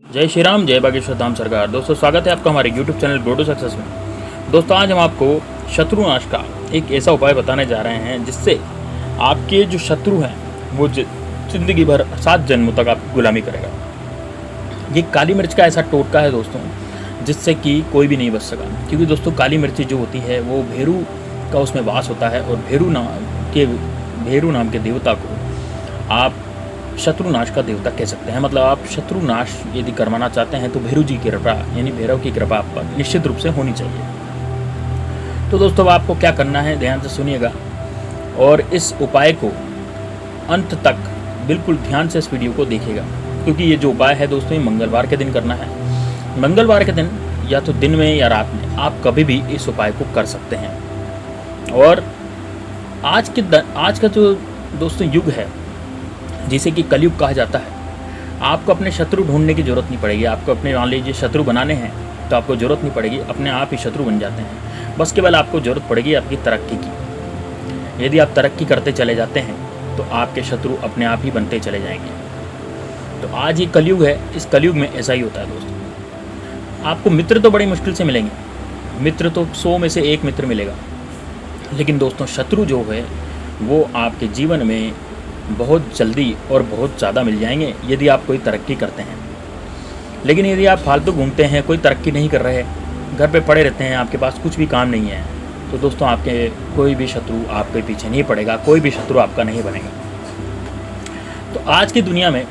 जय श्री राम, जय बागेश्वर धाम सरकार। दोस्तों स्वागत है आपका हमारे YouTube channel go to success में। दोस्तों आज हम आपको शत्रुनाश का एक ऐसा उपाय बताने जा रहे हैं जिससे आपके जो शत्रु हैं वो जिंदगी भर 7 जन्मों तक आपकी गुलामी करेगा। ये काली मिर्च का ऐसा टोटका है दोस्तों जिससे कि कोई भी नहीं बच सका, क्योंकि दोस्तों काली मिर्च जो होती है वो भेरू का उसमें वास होता है और भेरू नाम के देवता को आप शत्रुनाश का देवता कह सकते हैं। मतलब आप शत्रुनाश यदि करवाना चाहते हैं तो भैरू जी की कृपा यानी भैरव की कृपा आप पर निश्चित रूप से होनी चाहिए। तो दोस्तों आपको क्या करना है, ध्यान से सुनिएगा और इस उपाय को अंत तक बिल्कुल ध्यान से इस वीडियो को देखिएगा, क्योंकि ये जो उपाय है दोस्तों ये मंगलवार के दिन करना है। मंगलवार के दिन या तो दिन में या रात में आप कभी भी इस उपाय को कर सकते हैं। और आज का जो दोस्तों युग है जिसे कि कलयुग कहा जाता है, आपको अपने शत्रु ढूंढने की जरूरत नहीं पड़ेगी। आपको अपने मान लीजिए शत्रु बनाने हैं तो आपको जरूरत नहीं पड़ेगी, अपने आप ही शत्रु बन जाते हैं। बस केवल आपको जरूरत पड़ेगी आपकी तरक्की की। यदि आप तरक्की करते चले जाते हैं तो आपके शत्रु अपने आप ही बनते चले जाएंगे। तो आज ये कलयुग है, इस कलयुग में ऐसा ही होता है दोस्तों। आपको मित्र तो बड़ी मुश्किल से मिलेंगे, मित्र तो 100 में से 1 मित्र मिलेगा, लेकिन दोस्तों शत्रु जो है वो आपके जीवन में बहुत जल्दी और बहुत ज़्यादा मिल जाएंगे यदि आप कोई तरक्की करते हैं। लेकिन यदि आप फालतू घूमते हैं, कोई तरक्की नहीं कर रहे, घर पे पड़े रहते हैं, आपके पास कुछ भी काम नहीं है, तो दोस्तों आपके कोई भी शत्रु आपके पीछे नहीं पड़ेगा, कोई भी शत्रु आपका नहीं बनेगा। तो आज की दुनिया में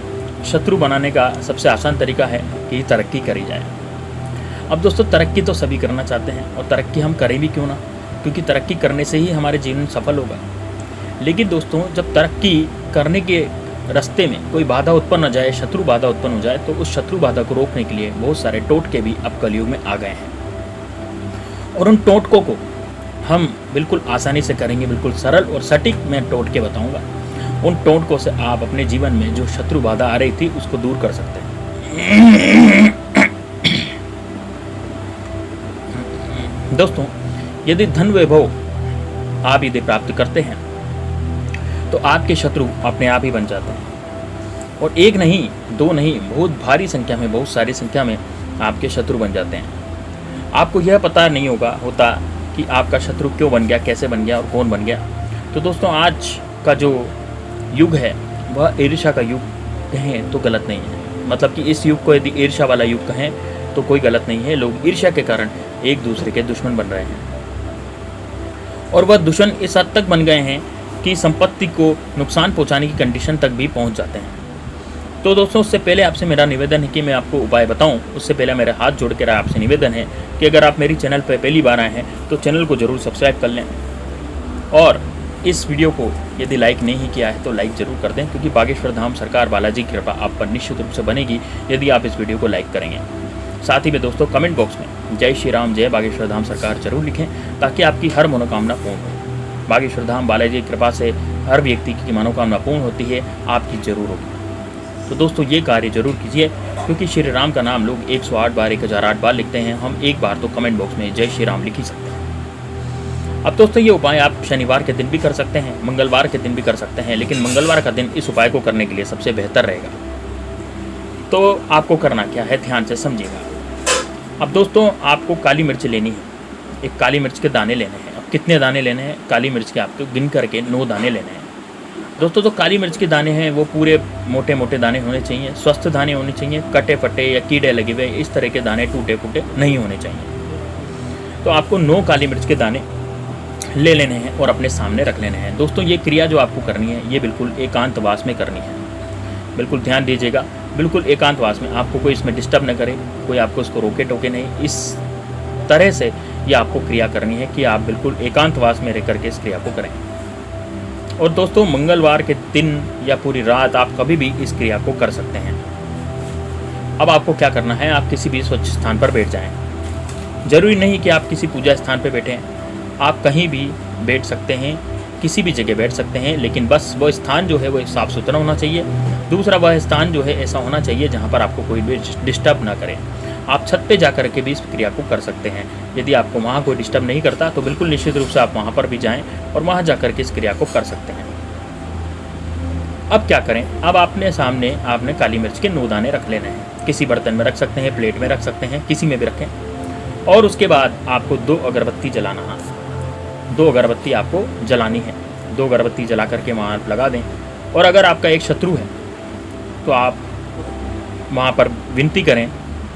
शत्रु बनाने का सबसे आसान तरीका है कि तरक्की करी जाए। अब दोस्तों तरक्की तो सभी करना चाहते हैं और तरक्की हम करें भी क्यों ना, क्योंकि तरक्की करने से ही हमारे जीवन सफल होगा। लेकिन दोस्तों जब तरक्की करने के रास्ते में कोई बाधा उत्पन्न हो जाए, शत्रु बाधा उत्पन्न हो जाए, तो उस शत्रु बाधा को रोकने के लिए बहुत सारे टोटके भी अब कलयुग में आ गए हैं। और उन टोटकों को हम बिल्कुल आसानी से करेंगे, बिल्कुल सरल और सटीक मैं टोटके बताऊंगा। उन टोटकों से आप अपने जीवन में जो शत्रु बाधा आ रही थी उसको दूर कर सकते हैं। दोस्तों यदि धन वैभव आप यदि प्राप्त करते हैं तो आपके शत्रु अपने आप ही बन जाते हैं। और 1 नहीं 2 नहीं, बहुत भारी संख्या में, बहुत सारी संख्या में आपके शत्रु बन जाते हैं। आपको यह पता नहीं होता कि आपका शत्रु क्यों बन गया, कैसे बन गया और कौन बन गया। तो दोस्तों आज का जो युग है वह ईर्ष्या का युग कहें तो गलत नहीं है। मतलब कि इस युग को यदि ईर्ष्या वाला युग कहें तो कोई गलत नहीं है। लोग ईर्ष्या के कारण एक दूसरे के दुश्मन बन रहे हैं और वह दुश्मन इस हद तक बन गए हैं कि संपत्ति को नुकसान पहुंचाने की कंडीशन तक भी पहुंच जाते हैं। तो दोस्तों उससे पहले आपसे मेरा निवेदन है कि मैं आपको उपाय बताऊं, उससे पहले मेरे हाथ जोड़ कर आपसे निवेदन है कि अगर आप मेरी चैनल पर पहली बार आए हैं तो चैनल को जरूर सब्सक्राइब कर लें और इस वीडियो को यदि लाइक नहीं किया है तो लाइक जरूर कर दें, क्योंकि बागेश्वर धाम सरकार बालाजी की कृपा आप पर निश्चित रूप से बनेगी यदि आप इस वीडियो को लाइक करेंगे। साथ ही में दोस्तों कमेंट बॉक्स में जय श्री राम, जय बागेश्वर धाम सरकार जरूर लिखें ताकि आपकी हर मनोकामना पूर्ण हो। बागेश्वर धाम बालाजी की कृपा से हर व्यक्ति की मनोकामना पूर्ण होती है, आपकी जरूर होगी। तो दोस्तों ये कार्य जरूर कीजिए, क्योंकि श्री राम का नाम लोग 108 बार 1008 बार लिखते हैं, हम एक बार तो कमेंट बॉक्स में जय श्री राम लिख ही सकते हैं। अब दोस्तों ये उपाय आप शनिवार के दिन भी कर सकते हैं, मंगलवार के दिन भी कर सकते हैं, लेकिन मंगलवार का दिन इस उपाय को करने के लिए सबसे बेहतर रहेगा। तो आपको करना क्या है, ध्यान से समझिएगा। अब दोस्तों आपको काली मिर्च लेनी है, एक काली मिर्च के दाने लेने हैं। अब कितने दाने लेने हैं काली मिर्च के, आपको गिन करके 9 दाने लेने हैं दोस्तों। तो काली मिर्च के दाने हैं वो पूरे मोटे मोटे दाने होने चाहिए, स्वस्थ दाने होने चाहिए, कटे फटे या कीड़े लगे हुए इस तरह के दाने टूटे फूटे नहीं होने चाहिए। तो आपको 9 काली मिर्च के दाने ले लेने हैं और अपने सामने रख लेने हैं। दोस्तों ये क्रिया जो आपको करनी है ये बिल्कुल एकांतवास में करनी है, बिल्कुल ध्यान दीजिएगा, बिल्कुल एकांतवास में। आपको कोई इसमें डिस्टर्ब न करे, कोई आपको इसको रोके टोके नहीं। इस तरह से ये आपको क्रिया करनी है कि आप बिल्कुल एकांतवास में रह करके इस क्रिया को करें। और दोस्तों मंगलवार के दिन या पूरी रात आप कभी भी इस क्रिया को कर सकते हैं। अब आपको क्या करना है, आप किसी भी स्वच्छ स्थान पर बैठ जाएं। जरूरी नहीं कि आप किसी पूजा स्थान पर बैठें, आप कहीं भी बैठ सकते हैं, किसी भी जगह बैठ सकते हैं, लेकिन बस वो स्थान जो है वो साफ़ सुथरा होना चाहिए। दूसरा वह स्थान जो है ऐसा होना चाहिए जहाँ पर आपको कोई भी डिस्टर्ब ना करे। आप छत पे जा कर के भी इस क्रिया को कर सकते हैं। यदि आपको वहाँ कोई डिस्टर्ब नहीं करता तो बिल्कुल निश्चित रूप से आप वहाँ पर भी जाएं और वहाँ जा कर के इस क्रिया को कर सकते हैं। अब क्या करें, अब आपने सामने आपने काली मिर्च के 9 दाने रख लेने हैं किसी बर्तन में रख सकते हैं, प्लेट में रख सकते हैं, किसी में भी रखें। और उसके बाद आपको 2 अगरबत्ती जलाना है। 2 अगरबत्ती आपको जलानी है। 2 अगरबत्ती जला करके वहाँ लगा दें। और अगर आपका एक शत्रु है तो आप वहाँ पर विनती करें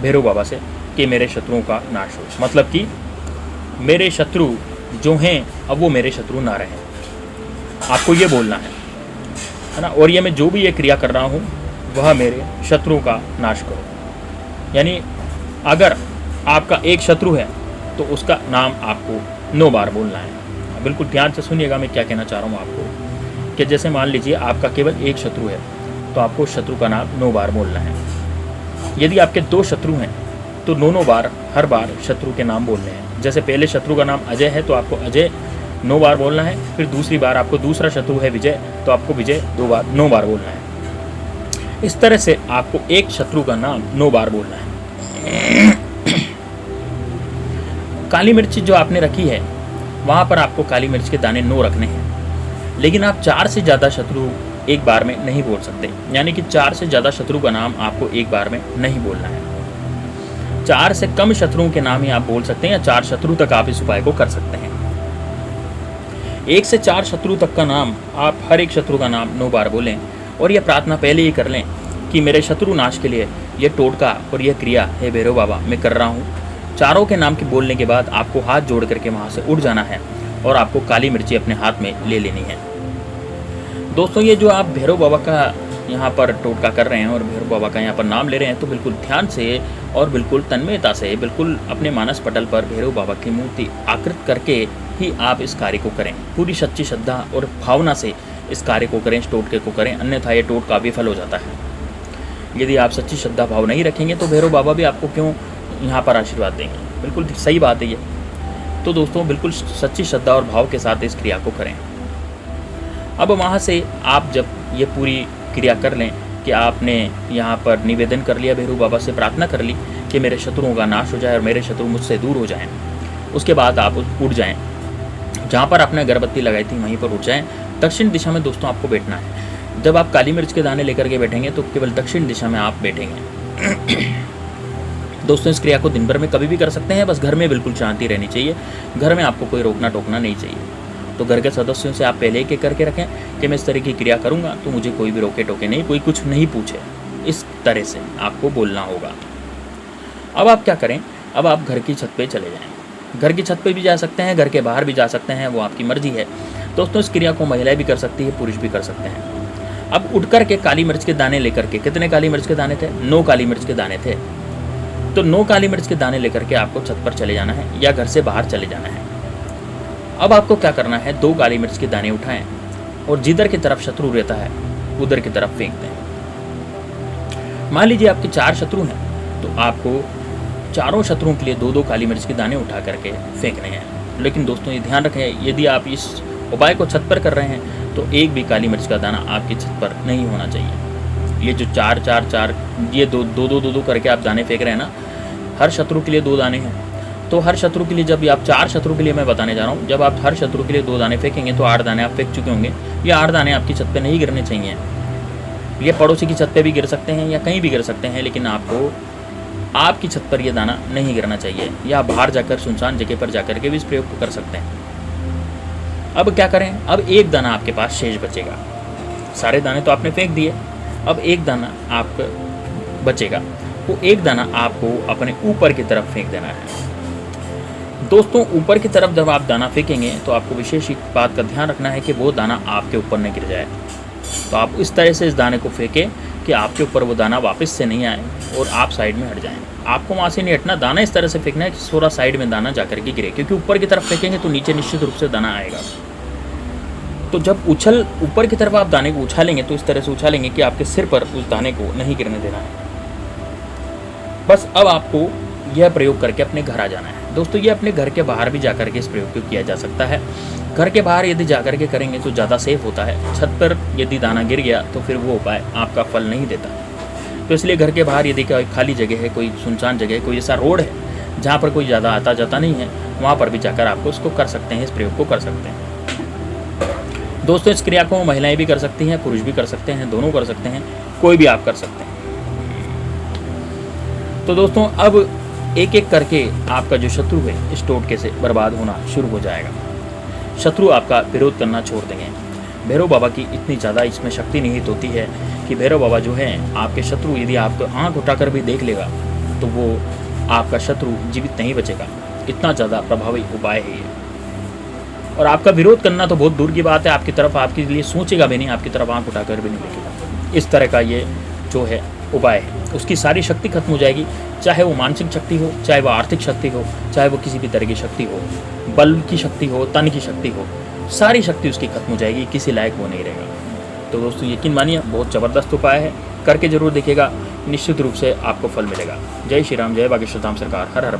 भैरव बाबा से कि मेरे शत्रुओं का नाश हो, मतलब कि मेरे शत्रु जो हैं अब वो मेरे शत्रु ना रहें। आपको ये बोलना है ना। और ये मैं जो भी ये क्रिया कर रहा हूँ वह मेरे शत्रुओं का नाश करो। यानी अगर आपका एक शत्रु है तो उसका नाम आपको 9 बार बोलना है। बिल्कुल ध्यान से सुनिएगा मैं क्या कहना चाह रहा हूँ आपको, कि जैसे मान लीजिए आपका केवल एक शत्रु है तो आपको शत्रु का नाम 9 बार बोलना है। यदि आपके 2 शत्रु हैं तो 9 बार हर बार शत्रु के नाम बोलने हैं। जैसे पहले शत्रु का नाम अजय है तो आपको अजय 9 बार बोलना है। फिर दूसरी बार आपको दूसरा शत्रु है विजय तो आपको विजय 9 बार बोलना है। इस तरह से आपको एक शत्रु का नाम 9 बार बोलना है। काली मिर्च जो आपने रखी है वहाँ पर आपको काली मिर्च के दाने 9 रखने हैं। लेकिन आप 4 से ज़्यादा शत्रु एक बार में नहीं बोल सकते। यानी कि 4 से ज़्यादा शत्रु का नाम आपको एक बार में नहीं बोलना है। 4 से कम शत्रुओं के नाम ही आप बोल सकते हैं, या 4 शत्रु तक आप इस उपाय को कर सकते हैं। 1 से 4 शत्रु तक का नाम आप हर एक शत्रु का नाम 9 बार बोलें। और यह प्रार्थना पहले ही कर लें कि मेरे शत्रु नाश के लिए यह टोटका और यह क्रिया हे भैरव बाबा मैं कर रहा हूँ। चारों के नाम के बोलने के बाद आपको हाथ जोड़ करके वहाँ से उठ जाना है और आपको काली मिर्ची अपने हाथ में ले लेनी है। दोस्तों ये जो आप भैरव बाबा का यहाँ पर टोटका कर रहे हैं और भैरव बाबा का यहाँ पर नाम ले रहे हैं तो बिल्कुल ध्यान से और बिल्कुल तन्मयता से बिल्कुल अपने मानस पटल पर भैरव बाबा की मूर्ति आकृत करके ही आप इस कार्य को करें। पूरी सच्ची श्रद्धा और भावना से इस कार्य को करें, इस टोटके को करें, अन्यथा ये टोटका विफल हो जाता है। यदि आप सच्ची श्रद्धा भाव नहीं रखेंगे तो भैरव बाबा भी आपको क्यों यहाँ पर आशीर्वाद देंगे। बिल्कुल सही बात है ये। तो दोस्तों बिल्कुल सच्ची श्रद्धा और भाव के साथ इस क्रिया को करें। अब वहाँ से आप जब ये पूरी क्रिया कर लें कि आपने यहाँ पर निवेदन कर लिया, भैरव बाबा से प्रार्थना कर ली कि मेरे शत्रुओं का नाश हो जाए और मेरे शत्रु मुझसे दूर हो जाएं। उसके बाद आप उठ जाएं, जहाँ पर आपने अगरबत्ती लगाई थी वहीं पर उठ जाएं। दक्षिण दिशा में दोस्तों आपको बैठना है। जब आप काली मिर्च के दाने लेकर के बैठेंगे तो केवल दक्षिण दिशा में आप बैठेंगे। दोस्तों इस क्रिया को दिन भर में कभी भी कर सकते हैं, बस घर में बिल्कुल शांति रहनी चाहिए। घर में आपको कोई रोकना टोकना नहीं चाहिए। तो घर के सदस्यों से आप पहले ही करके रखें कि मैं इस तरह की क्रिया करूँगा तो मुझे कोई भी रोके टोके नहीं, कोई कुछ नहीं पूछे। इस तरह से आपको बोलना होगा। अब आप क्या करें, अब आप घर की छत पे चले जाएं। घर की छत पे भी जा सकते हैं, घर के बाहर भी जा सकते हैं, वो आपकी मर्जी है। दोस्तों इस क्रिया को महिलाएं भी कर सकती है, पुरुष भी कर सकते हैं। अब उठ कर के काली मिर्च के दाने लेकर के, कितने काली मिर्च के दाने थे? 9 काली मिर्च के दाने थे। तो 9 काली मिर्च के दाने लेकर के आपको छत पर चले जाना है या घर से बाहर चले जाना है। अब आपको क्या करना है, 2 काली मिर्च के दाने उठाएं और जिधर की तरफ शत्रु रहता है उधर की तरफ फेंक दें। मान लीजिए आपके 4 शत्रु हैं तो आपको चारों शत्रुओं के लिए 2-2 काली मिर्च के दाने उठा करके फेंकने हैं। लेकिन दोस्तों ये ध्यान रखें, यदि आप इस उपाय को छत पर कर रहे हैं तो एक भी काली मिर्च का दाना आपकी छत पर नहीं होना चाहिए। ये जो 4-4-4 ये 2-2 करके आप दाने फेंक रहे हैं ना, हर शत्रु के लिए 2 दाने हैं। तो हर शत्रु के लिए, जब आप 4 शत्रु के लिए मैं बताने जा रहा हूँ, जब आप हर शत्रु के लिए 2 दाने फेंकेंगे तो 8 दाने आप फेंक चुके होंगे। ये 8 दाने आपकी छत पे नहीं गिरने चाहिए। ये पड़ोसी की छत पे भी गिर सकते हैं या कहीं भी गिर सकते हैं, लेकिन आपको आपकी छत पर यह दाना नहीं गिरना चाहिए। या बाहर जाकर सुनसान जगह पर जाकर के भी इस प्रयोग को कर सकते हैं। अब क्या करें, अब एक दाना आपके पास शेष बचेगा। सारे दाने तो आपने फेंक दिए, अब एक दाना आपका बचेगा। वो एक दाना आपको अपने ऊपर की तरफ फेंक देना है। दोस्तों ऊपर की तरफ जब आप दाना फेंकेंगे तो आपको विशेष एक बात का ध्यान रखना है कि वो दाना आपके ऊपर न गिर जाए। तो आप इस तरह से इस दाने को फेंकें कि आपके ऊपर वो दाना वापस से नहीं आए और आप साइड में हट जाएं। आपको वहाँ से नहीं हटना, दाना इस तरह से फेंकना है कि थोड़ा साइड में दाना जाकर के गिरे, क्योंकि ऊपर की तरफ फेंकेंगे तो नीचे निश्चित रूप से दाना आएगा। तो जब ऊपर की तरफ आप दाने को उछालेंगे तो इस तरह से उछालेंगे कि आपके सिर पर उस दाने को नहीं गिरने देना है। बस अब आपको यह प्रयोग करके अपने घर आ जाना है। दोस्तों ये अपने घर के बाहर भी जाकर के इस प्रयोग को किया जा सकता है। घर के बाहर यदि जाकर के करेंगे तो ज़्यादा सेफ होता है। छत पर यदि दाना गिर गया तो फिर वो उपाय आपका फल नहीं देता। तो इसलिए घर के बाहर यदि कोई खाली जगह है, कोई सुनसान जगह है, कोई ऐसा रोड है जहाँ पर कोई ज़्यादा आता जाता नहीं है, वहाँ पर भी जाकर आपको इसको कर सकते हैं, इस प्रयोग को कर सकते हैं। दोस्तों इस क्रिया को महिलाएं भी कर सकती हैं, पुरुष भी कर सकते हैं, दोनों कर सकते हैं, कोई भी आप कर सकते हैं। तो दोस्तों अब एक एक करके आपका जो शत्रु है इस टोटके से बर्बाद होना शुरू हो जाएगा। शत्रु आपका विरोध करना छोड़ देंगे। भैरव बाबा की इतनी ज़्यादा इसमें शक्ति निहित होती है कि भैरव बाबा जो है आपके शत्रु यदि आपको आँख उठाकर भी देख लेगा तो वो आपका शत्रु जीवित नहीं बचेगा। इतना ज़्यादा प्रभावी उपाय है ये। और आपका विरोध करना तो बहुत दूर की बात है, आपकी तरफ आपके लिए सोचेगा भी नहीं, आपकी तरफ आँख उठाकर भी नहीं देखेगा। इस तरह का ये जो है उपाय है, उसकी सारी शक्ति खत्म हो जाएगी, चाहे वो मानसिक शक्ति हो, चाहे वो आर्थिक शक्ति हो, चाहे वो किसी भी तरह की शक्ति हो, बल की शक्ति हो, तन की शक्ति हो, सारी शक्ति उसकी खत्म हो जाएगी, किसी लायक वो नहीं रहेगा। तो दोस्तों यकीन मानिए बहुत ज़बरदस्त उपाय है, करके जरूर देखिएगा, निश्चित रूप से आपको फल मिलेगा। जय श्री राम, जय बागेश्वर धाम सरकार, हर हर